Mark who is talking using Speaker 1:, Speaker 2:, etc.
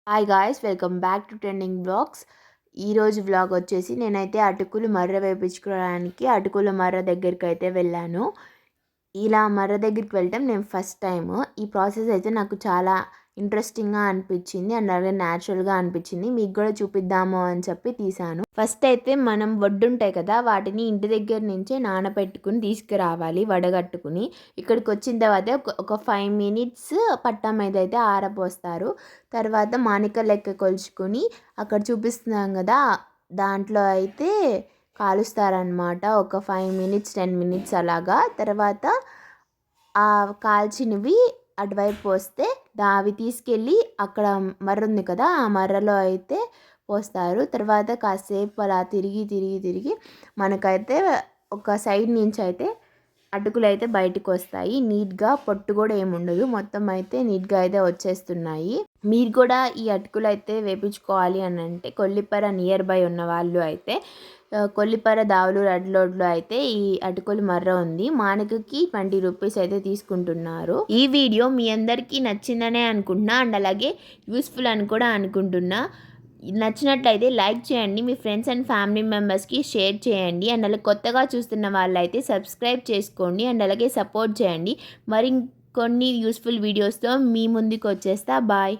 Speaker 1: Hi guys, welcome back to trending blogs. ఈరోజు blog వచ్చేసి నేనైతే అటుకులు మర్ర వేయించుకోవడానికి అటుకుల మర్ర దగ్గరికి అయితే వెళ్ళాను. ఇలా మర్ర దగ్గరికి వెళ్ళటం నేను ఫస్ట్ టైము. ఈ ప్రాసెస్ అయితే నాకు చాలా ఇంట్రెస్టింగ్గా అనిపించింది అండ్ అలాగే న్యాచురల్గా అనిపించింది. మీకు కూడా చూపిద్దాము అని చెప్పి తీశాను. ఫస్ట్ అయితే మనం వడ్డుంటాయి కదా, వాటిని ఇంటి దగ్గర నుంచే నానబెట్టుకుని తీసుకురావాలి వడగట్టుకుని. ఇక్కడికి వచ్చిన తర్వాత ఒక 5 మినిట్స్ పట్టా మీద అయితే ఆరబోస్తారు. తర్వాత మానిక లెక్క కొలుచుకొని అక్కడ చూపిస్తున్నాం కదా, దాంట్లో అయితే కాలుస్తారనమాట. ఒక 5 మినిట్స్ 10 మినిట్స్ అలాగా. తర్వాత ఆ కాల్చినవి అటువైపు పోస్తే అవి తీసుకెళ్ళి అక్కడ మర్ర ఉంది కదా, ఆ మర్రలో అయితే పోస్తారు. తర్వాత కాసేపు అలా తిరిగి తిరిగి తిరిగి మనకైతే ఒక సైడ్ నుంచి అయితే అటుకులు అయితే బయటకు వస్తాయి. నీట్గా పొట్టు కూడా ఏముండదు, మొత్తం అయితే నీట్గా అయితే వచ్చేస్తున్నాయి. మీరు కూడా ఈ అటుకులు అయితే వేపించుకోవాలి అని అంటే కొల్లిపర నియర్ బై ఉన్న వాళ్ళు అయితే కొల్లిపర దావులు రెడ్ రోడ్లో అయితే ఈ అటుకులు మర్ర ఉంది. మానికకి 20 రూపీస్ అయితే తీసుకుంటున్నారు. ఈ వీడియో మీ అందరికీ నచ్చిందనే అనుకుంటున్నా అండ్ అలాగే యూస్ఫుల్ అని కూడా అనుకుంటున్నా. నచ్చినట్లయితే లైక్ చేయండి, మీ ఫ్రెండ్స్ అండ్ ఫ్యామిలీ మెంబర్స్కి షేర్ చేయండి అండ్ అలాగే కొత్తగా చూస్తున్న వాళ్ళైతే సబ్స్క్రైబ్ చేసుకోండి అండ్ అలాగే సపోర్ట్ చేయండి. మరి కొన్ని యూస్ఫుల్ వీడియోస్తో మీ ముందుకు వచ్చేస్తా. బాయ్.